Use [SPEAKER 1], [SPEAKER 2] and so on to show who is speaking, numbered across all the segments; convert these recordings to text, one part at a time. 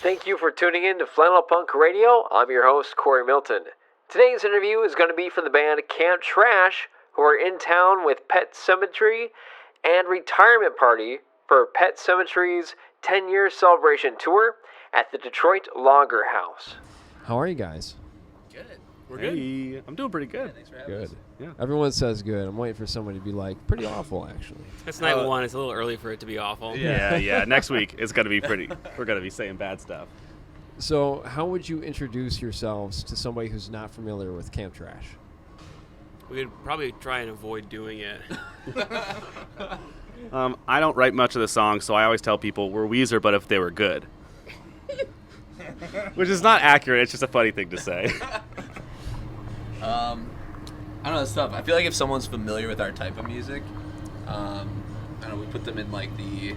[SPEAKER 1] Thank you for tuning in to Flannel Punk Radio. I'm your host, Corey Milton. Today's interview is going to be from the band Camp Trash, who are in town with Pet Cemetery and retirement party for Pet Cemetery's 10-year celebration tour at the Detroit Lager House. How are you guys?
[SPEAKER 2] Good.
[SPEAKER 3] We're good.
[SPEAKER 2] I'm doing pretty good.
[SPEAKER 3] Yeah, thanks for having us.
[SPEAKER 2] Yeah.
[SPEAKER 1] Everyone says good. I'm waiting for somebody to be like, pretty awful, actually.
[SPEAKER 4] It's night one. It's a little early for it to be awful.
[SPEAKER 2] Yeah. Next week it's gonna be pretty. We're gonna be saying bad stuff.
[SPEAKER 1] So, how would you introduce yourselves to somebody who's not familiar with Camp Trash?
[SPEAKER 4] We would probably try and avoid doing it.
[SPEAKER 2] I don't write much of the songs, so I always tell people we're Weezer, but if they were good. Which is not accurate. It's just a funny thing to say.
[SPEAKER 3] I don't know, it's tough. I feel like if someone's familiar with our type of music, I don't know, we put them in like the,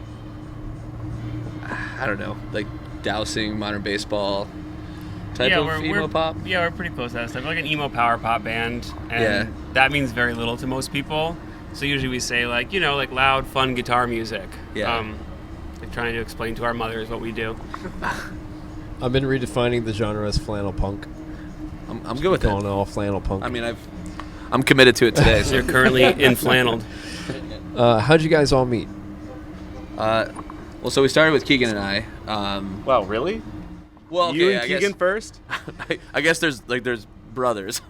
[SPEAKER 3] I don't know, like dousing, modern baseball type of emo pop.
[SPEAKER 4] Yeah, we're pretty close to that stuff. We're like an emo power pop band, and that means very little to most people. So usually we say like, you know, like loud, fun guitar music.
[SPEAKER 3] Yeah.
[SPEAKER 4] Like trying to explain to our mothers what we do.
[SPEAKER 1] I've been redefining the genre as flannel punk.
[SPEAKER 3] I'm good with it.
[SPEAKER 1] Calling it all flannel punk.
[SPEAKER 3] I mean, I'm committed to it today.
[SPEAKER 4] So you're currently inflanneled.
[SPEAKER 1] How'd you guys all meet?
[SPEAKER 3] Well, so we started with Keegan and I.
[SPEAKER 2] Wow, really?
[SPEAKER 3] Well, okay,
[SPEAKER 2] You and
[SPEAKER 3] I
[SPEAKER 2] Keegan
[SPEAKER 3] guess,
[SPEAKER 2] first?
[SPEAKER 3] I guess there's brothers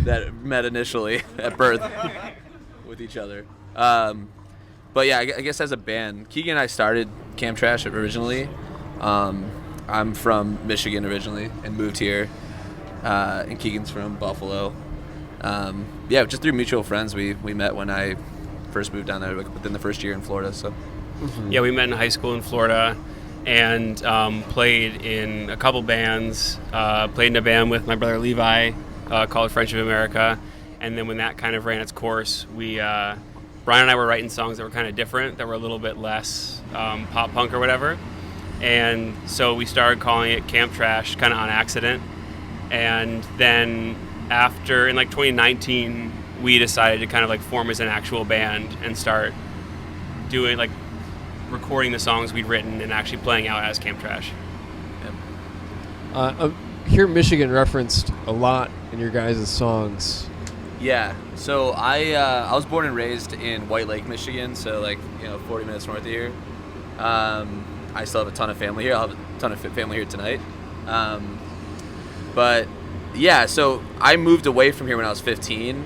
[SPEAKER 3] that met initially at birth with each other. But yeah, I guess as a band, Keegan and I started Camp Trash originally. I'm from Michigan originally and moved here. And Keegan's from Buffalo. Yeah, just through mutual friends, we met when I first moved down there within the first year in Florida. So.
[SPEAKER 4] Yeah, we met in high school in Florida and played in a couple bands. Played in a band with my brother Levi called Friendship America. And then when that kind of ran its course, Brian and I were writing songs that were kind of different, that were a little bit less pop punk or whatever. And so we started calling it Camp Trash kind of on accident. And then after, in like 2019, we decided to kind of like form as an actual band and start doing like recording the songs we'd written and actually playing out as Camp Trash.
[SPEAKER 1] Here Michigan referenced a lot in your guys' songs.
[SPEAKER 3] Yeah, so I was born and raised in White Lake, Michigan, so 40 minutes north of here. I still have a ton of family here. I'll have a ton of family here tonight. But yeah, so I moved away from here when I was 15,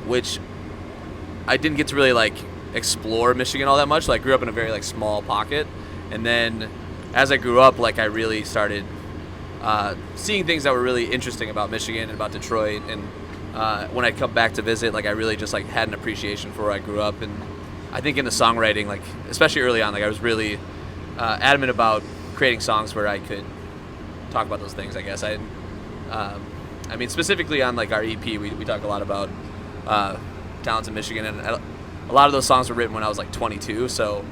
[SPEAKER 3] which I didn't get to really explore Michigan all that much. I grew up in a very small pocket, and then as I grew up, I really started seeing things that were really interesting about Michigan and about Detroit. And when I come back to visit, I really just had an appreciation for where I grew up. And I think in the songwriting, especially early on, I was really adamant about creating songs where I could talk about those things. I guess I mean, specifically on our EP, we talk a lot about towns in Michigan, and a lot of those songs were written when I was 22, so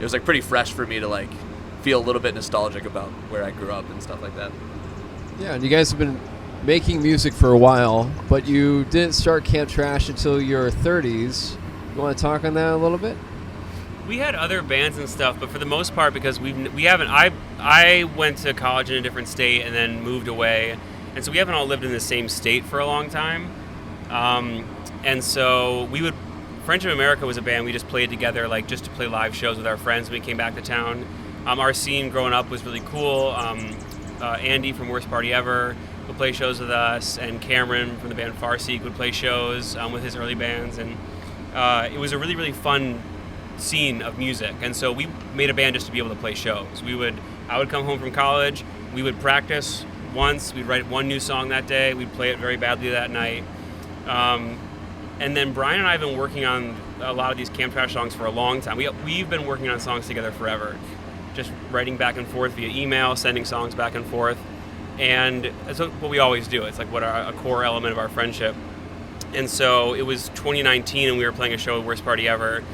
[SPEAKER 3] it was pretty fresh for me to feel a little bit nostalgic about where I grew up and stuff like that.
[SPEAKER 1] Yeah, and you guys have been making music for a while, but you didn't start Camp Trash until your 30s. You want to talk on that a little bit?
[SPEAKER 4] We had other bands and stuff, but for the most part, because we haven't. I went to college in a different state and then moved away, and so we haven't all lived in the same state for a long time. And so Friendship America was a band we just played together, just to play live shows with our friends when we came back to town. Our scene growing up was really cool. Andy from Worst Party Ever would play shows with us, and Cameron from the band Farseek would play shows with his early bands, and it was a really, really fun scene of music. And so we made a band just to be able to play shows. I would come home from college, we would practice once, we'd write one new song that day, we'd play it very badly that night. And then Brian and I have been working on a lot of these Camp Trash songs for a long time. We've been working on songs together forever, just writing back and forth via email, sending songs back and forth. And that's what we always do. It's a core element of our friendship. And so it was 2019 and we were playing a show with Worst Party Ever.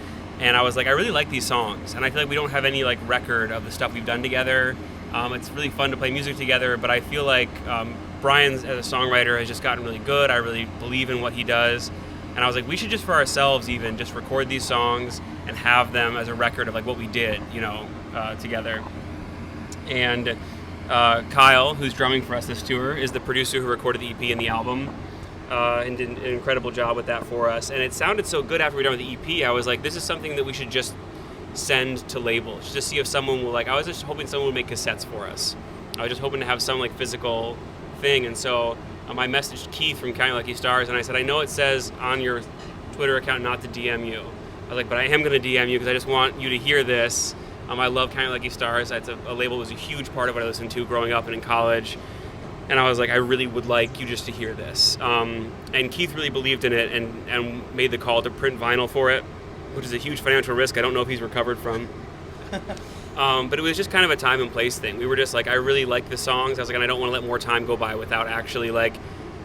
[SPEAKER 4] And I was I really like these songs. And I feel we don't have any record of the stuff we've done together. It's really fun to play music together, but I feel Brian as a songwriter has just gotten really good. I really believe in what he does. And I was like, we should just for ourselves even just record these songs and have them as a record of like what we did, together. And Kyle, who's drumming for us this tour, is the producer who recorded the EP and the album, and did an incredible job with that for us. And it sounded so good after we were done with the EP. I was like, this is something that we should just send to labels, just to see if someone will I was just hoping someone would make cassettes for us. I was just hoping to have some like physical thing. And so I messaged Keith from Counting Lucky Stars, and I said, I know it says on your Twitter account not to DM you. I was like, but I am going to DM you because I just want you to hear this. I love Counting Lucky Stars. That's a label that was a huge part of what I listened to growing up and in college. And I was like, I really would like you just to hear this. And Keith really believed in it and made the call to print vinyl for it, which is a huge financial risk I don't know if he's recovered from. But it was just kind of a time and place thing. We were just like, I really like the songs. I was like, and I don't want to let more time go by without actually like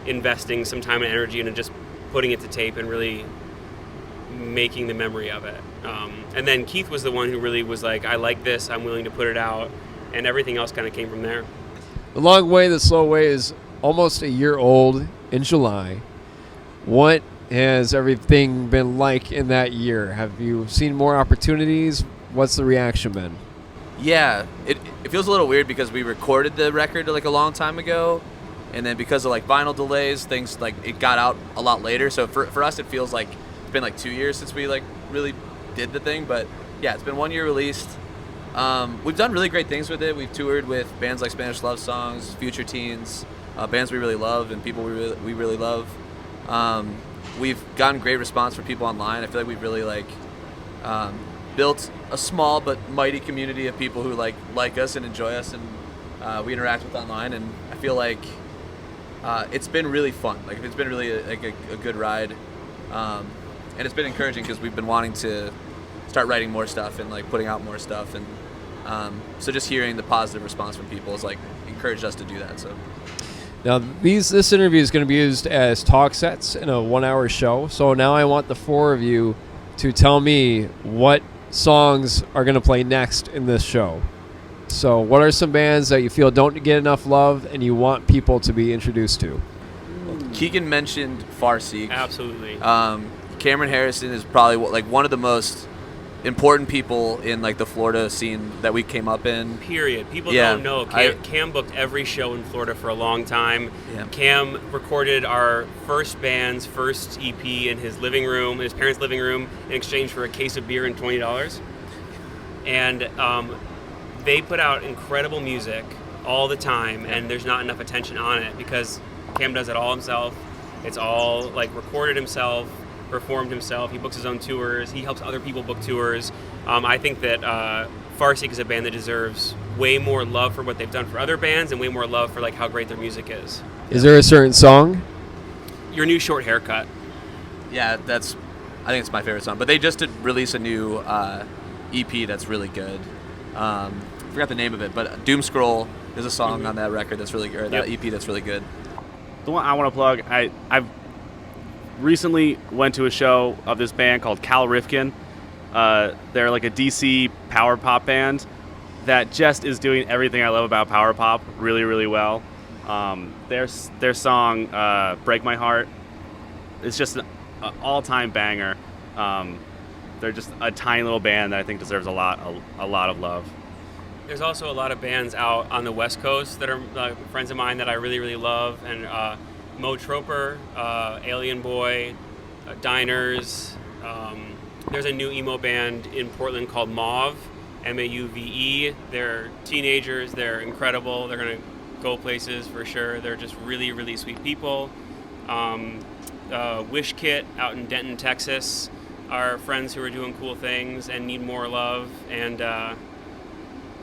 [SPEAKER 4] investing some time and energy into just putting it to tape and really making the memory of it. And then Keith was the one who really was like, I like this, I'm willing to put it out, and everything else kind of came from there.
[SPEAKER 1] The Long Way, The Slow Way is almost a year old in July. What has everything been like in that year? Have you seen more opportunities? What's the reaction been?
[SPEAKER 3] Yeah, it feels a little weird because we recorded the record like a long time ago, and then because of like vinyl delays, things like it got out a lot later. So for us, it feels like it's been like 2 years since we like really did the thing. But yeah, it's been 1 year released. We've done really great things with it. We've toured with bands like Spanish Love Songs, Future Teens, bands we really love and people we really love. We've gotten great response from people online. I feel like we've really like built a small but mighty community of people who like us and enjoy us, and we interact with online. And I feel like it's been really fun. Like it's been really a good ride, and it's been encouraging because we've been wanting to start writing more stuff and like putting out more stuff, and so just hearing the positive response from people has like encouraged us to do that. So
[SPEAKER 1] now this interview is going to be used as talk sets in a 1 hour show. So now I want the four of you to tell me what songs are going to play next in this show. So what are some bands that you feel don't get enough love and you want people to be introduced to?
[SPEAKER 3] Keegan mentioned Farseek.
[SPEAKER 4] Absolutely.
[SPEAKER 3] Cameron Harrison is probably like one of the most important people in like the Florida scene that we came up in.
[SPEAKER 4] Period. People
[SPEAKER 3] Yeah,
[SPEAKER 4] don't know. Cam booked every show in Florida for a long time.
[SPEAKER 3] Yeah.
[SPEAKER 4] Cam recorded our first band's first EP in his living room, in his parents' living room, in exchange for a case of beer and $20. And they put out incredible music all the time, and there's not enough attention on it because Cam does it all himself. It's all like recorded himself, performed himself. He books his own tours. He helps other people book tours. I think that Farseek is a band that deserves way more love for what they've done for other bands and way more love for like how great their music is.
[SPEAKER 1] Is there a certain song?
[SPEAKER 4] Your New Short Haircut.
[SPEAKER 3] Yeah, I think it's my favorite song. But they just did release a new EP that's really good. I forgot the name of it, but Doom Scroll is a song on that record that's really good. That EP that's really good.
[SPEAKER 2] The one I want to plug, I've recently went to a show of this band called Cal Rifkin. They're like a DC power pop band that just is doing everything I love about power pop really, really well. Their song "Break My Heart" is just an all-time banger. They're just a tiny little band that I think deserves a lot of love.
[SPEAKER 4] There's also a lot of bands out on the West Coast that are friends of mine that I really, really love. And Mo Troper, Alien Boy, Diners. There's a new emo band in Portland called Mauve, Mauve. They're teenagers. They're incredible. They're going to go places for sure. They're just really, really sweet people. Wish Kit out in Denton, Texas are friends who are doing cool things and need more love. And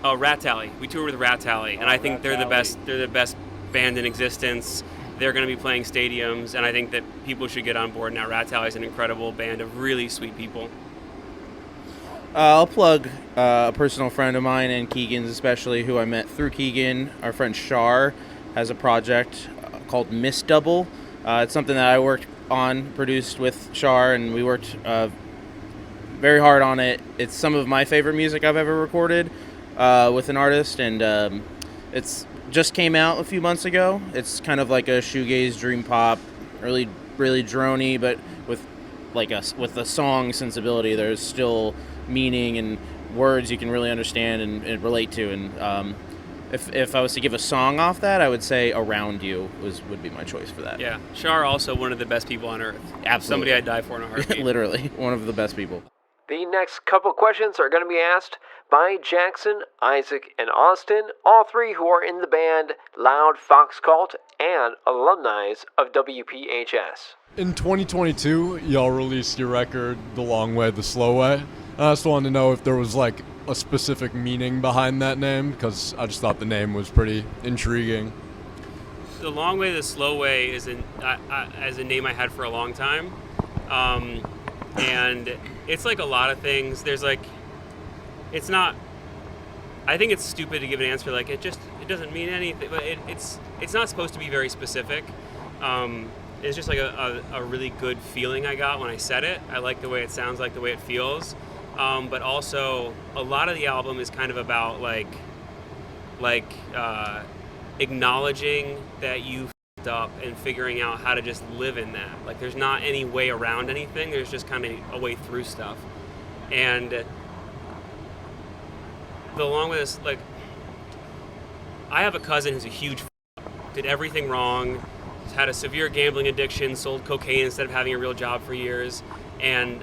[SPEAKER 4] Rat Tally. We tour with Rat Tally, and I think they're the best. They're the best band in existence. They're going to be playing stadiums, and I think that people should get on board now. Rat Tally is an incredible band of really sweet people.
[SPEAKER 5] I'll plug a personal friend of mine and Keegan's especially, who I met through Keegan. Our friend Shar has a project called Miss Double. It's something that I worked on, produced with Shar, and we worked very hard on it. It's some of my favorite music I've ever recorded with an artist, and it's just came out a few months ago. It's kind of like a shoegaze dream pop, really, really droney, but with with a song sensibility, there's still meaning and words you can really understand and relate to. And if I was to give a song off that, I would say "Around You" would be my choice for that.
[SPEAKER 4] Yeah, Shar also one of the best people on earth.
[SPEAKER 5] Absolutely,
[SPEAKER 4] somebody I'd die for in a heartbeat.
[SPEAKER 5] Literally, one of the best people.
[SPEAKER 1] The next couple questions are going to be asked by Jackson, Isaac, and Austin, all three who are in the band Loud Fox Cult and alumni of WPHS.
[SPEAKER 6] In 2022, y'all released your record, The Long Way, The Slow Way. I just wanted to know if there was like a specific meaning behind that name, because I just thought the name was pretty intriguing.
[SPEAKER 4] The Long Way, The Slow Way is a name I had for a long time. And it's like a lot of things. There's like, it's not, I think it's stupid to give an answer like it doesn't mean anything, but it's not supposed to be very specific. It's just like a really good feeling I got when I said it. I like the way it sounds, like the way it feels. But also a lot of the album is kind of about like acknowledging that you f***ed up and figuring out how to just live in that. Like there's not any way around anything. There's just kind of a way through stuff. And along with this, like, I have a cousin who's a huge f***, did everything wrong, had a severe gambling addiction, sold cocaine instead of having a real job for years, and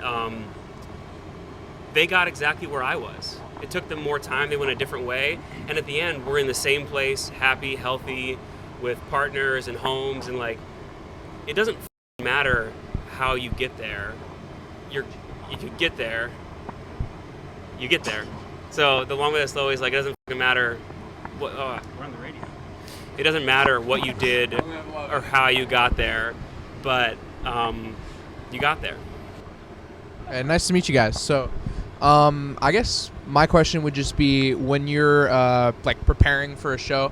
[SPEAKER 4] they got exactly where I was. It took them more time, they went a different way, and at the end, we're in the same place, happy, healthy, with partners and homes, and like, it doesn't matter how you get there. If you get there, you get there. So the long way, the slow way is like, it doesn't matter what, we're on the radio. It doesn't matter what you did or how you got there, but you got there.
[SPEAKER 7] Nice to meet you guys. So I guess my question would just be, when you're like preparing for a show,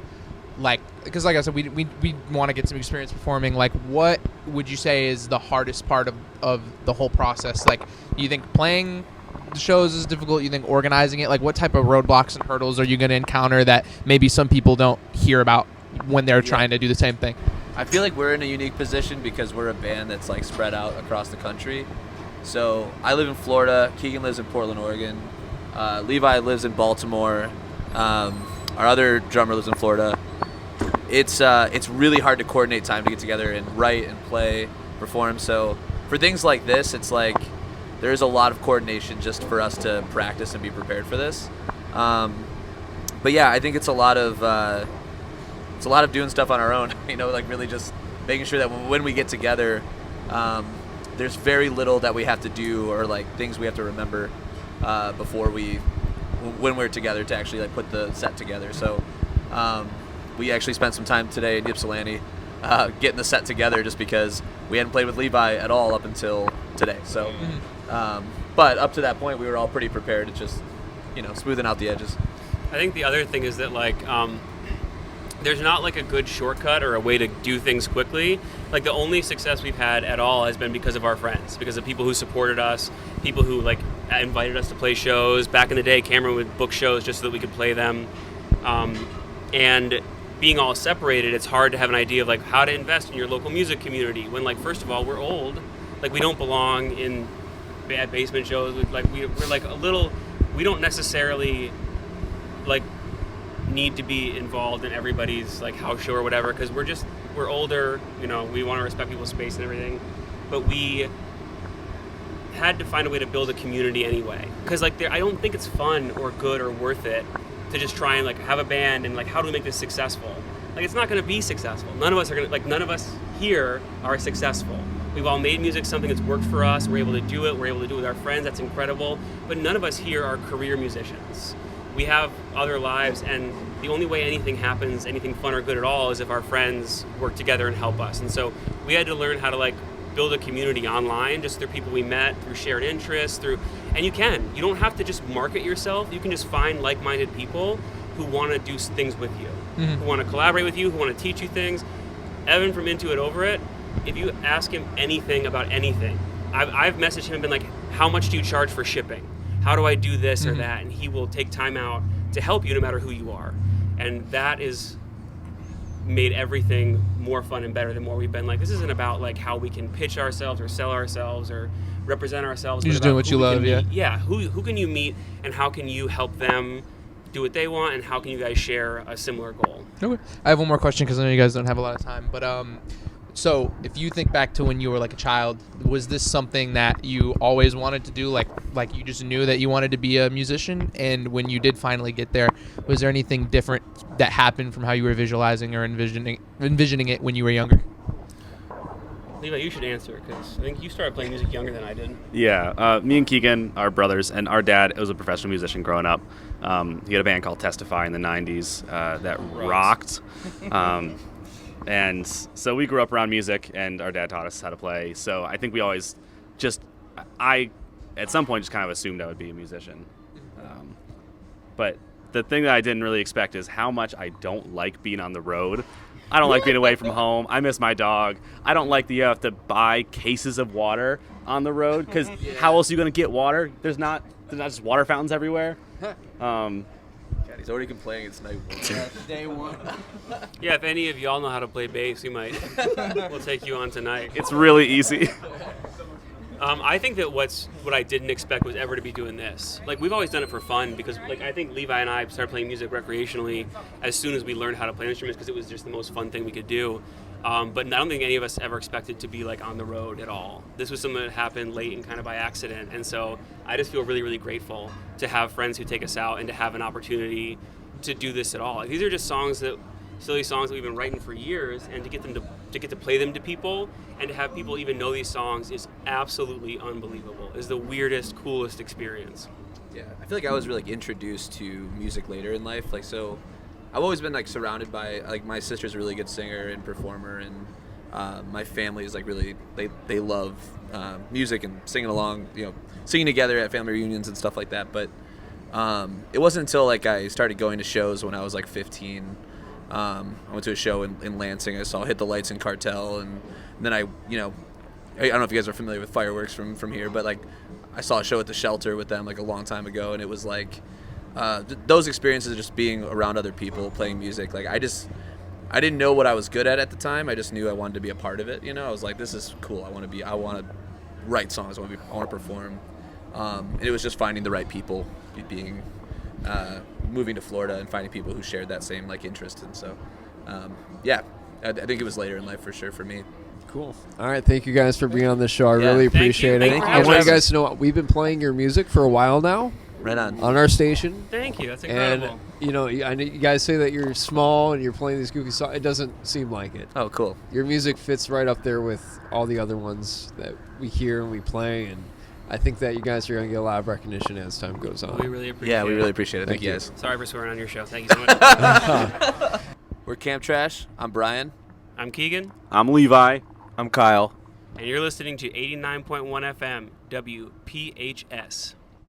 [SPEAKER 7] like, because like I said, we want to get some experience performing, like what would you say is the hardest part of the whole process? Like, do you think playing the shows is difficult? You think organizing it? Like, what type of roadblocks and hurdles are you going to encounter that maybe some people don't hear about when they're trying to do the same thing?
[SPEAKER 3] I feel like we're in a unique position because we're a band that's like spread out across the country. So I live in Florida, Keegan lives in Portland, Oregon, Levi lives in Baltimore, our other drummer lives in Florida. It's really hard to coordinate time to get together and write and play, perform. So for things like this, it's like there's a lot of coordination just for us to practice and be prepared for this. But yeah, I think it's a lot of doing stuff on our own. You know, like really just making sure that when we get together, there's very little that we have to do or like things we have to remember when we're together to actually like put the set together. So we actually spent some time today in Ypsilanti getting the set together just because we hadn't played with Levi at all up until today. So, but up to that point, we were all pretty prepared. It's just, smoothing out the edges.
[SPEAKER 4] I think the other thing is that like there's not like a good shortcut or a way to do things quickly. Like the only success we've had at all has been because of our friends, because of people who supported us, people who like invited us to play shows. Back in the day, Cameron would book shows just so that we could play them. And being all separated, it's hard to have an idea of like how to invest in your local music community when, like, first of all, we're old, like we don't belong in bad basement shows. Like we're like a little, we don't necessarily like need to be involved in everybody's like house show or whatever, because we're older, we want to respect people's space and everything, but we had to find a way to build a community anyway, because like I don't think it's fun or good or worth it to just try and like have a band and like how do we make this successful. Like it's not going to be successful. None of us here are successful. We've all made music something that's worked for us. We're able to do it. We're able to do it with our friends. That's incredible. But none of us here are career musicians. We have other lives, and the only way anything happens, anything fun or good at all, is if our friends work together and help us. And so we had to learn how to like build a community online, just through people we met, through shared interests, and you don't have to just market yourself. You can just find like-minded people who want to do things with you, who want to collaborate with you, who want to teach you things. Evan from Into It Over It, if you ask him anything about anything, I've messaged him and been like, how much do you charge for shipping? How do I do this or that? And he will take time out to help you no matter who you are. And that is made everything more fun and better the more we've been like, this isn't about like how we can pitch ourselves or sell ourselves or represent ourselves.
[SPEAKER 7] You're
[SPEAKER 4] but
[SPEAKER 7] just doing
[SPEAKER 4] about
[SPEAKER 7] what
[SPEAKER 4] who
[SPEAKER 7] you
[SPEAKER 4] we
[SPEAKER 7] love,
[SPEAKER 4] can
[SPEAKER 7] yeah.
[SPEAKER 4] meet. Yeah, who can you meet, and how can you help them do what they want, and how can you guys share a similar goal?
[SPEAKER 7] Okay. I have one more question because I know you guys don't have a lot of time. But so if you think back to when you were like a child, was this something that you always wanted to do? Like you just knew that you wanted to be a musician? And when you did finally get there, was there anything different that happened from how you were visualizing or envisioning it when you were younger?
[SPEAKER 4] Levi, you should answer, because I think you started playing music younger than I did.
[SPEAKER 2] Yeah, me and Keegan are brothers, and our dad was a professional musician growing up. He had a band called Testify in the 90s that rocked. And so we grew up around music, and our dad taught us how to play. So I think we always I at some point just kind of assumed I would be a musician. But the thing that I didn't really expect is how much I don't like being on the road. I don't like being away from home. I miss my dog. I don't like that you have to buy cases of water on the road, because how else are you going to get water? There's not just water fountains everywhere.
[SPEAKER 3] God, he's already complaining it's night one.
[SPEAKER 5] Day one.
[SPEAKER 4] Yeah, if any of y'all know how to play bass, we'll take you on tonight.
[SPEAKER 2] It's really easy.
[SPEAKER 4] I think that what I didn't expect was ever to be doing this. Like, we've always done it for fun, because I think Levi and I started playing music recreationally as soon as we learned how to play instruments, because it was just the most fun thing we could do. But I don't think any of us ever expected to be on the road at all. This was something that happened late and kind of by accident. And so I just feel really, really grateful to have friends who take us out and to have an opportunity to do this at all. These are just silly songs that we've been writing for years, and to get to play them to people and to have people even know these songs is absolutely unbelievable. It's the weirdest, coolest experience.
[SPEAKER 3] Yeah, I feel like I was really introduced to music later in life. So I've always been surrounded by my sister's a really good singer and performer, and my family is really they love music and singing along, singing together at family reunions and stuff like that. But it wasn't until I started going to shows when I was 15. I went to a show in Lansing. I saw Hit the Lights and Cartel, and then I don't know if you guys are familiar with fireworks from here, but I saw a show at the Shelter with them a long time ago, and it was those experiences of just being around other people playing music. I didn't know what I was good at the time. I just knew I wanted to be a part of it. I was this is cool. I want to write songs. I want to perform. And it was just finding the right people, moving to Florida and finding people who shared that same interest. And so, I think it was later in life for sure for me.
[SPEAKER 8] Cool. All right, thank you guys for being on the show. I really
[SPEAKER 4] thank
[SPEAKER 8] appreciate
[SPEAKER 4] you.
[SPEAKER 8] it.
[SPEAKER 4] Thank you.
[SPEAKER 8] I want you guys to know we've been playing your music for a while now.
[SPEAKER 3] Right on.
[SPEAKER 8] On our station.
[SPEAKER 4] Thank you. That's incredible.
[SPEAKER 8] And, I know you guys say that you're small and you're playing these goofy songs. It doesn't seem like it.
[SPEAKER 3] Oh, cool.
[SPEAKER 8] Your music fits right up there with all the other ones that we hear and we play, and I think that you guys are going to get a lot of recognition as time goes on.
[SPEAKER 4] We really appreciate it.
[SPEAKER 3] Yeah, we really appreciate it. Thank you
[SPEAKER 8] you.
[SPEAKER 3] guys.
[SPEAKER 4] Sorry for swearing on your show. Thank you so much.
[SPEAKER 3] We're Camp Trash. I'm Brian.
[SPEAKER 4] I'm Keegan,
[SPEAKER 2] I'm Levi.
[SPEAKER 1] I'm Kyle.
[SPEAKER 4] and you're listening to 89.1 FM WPHS.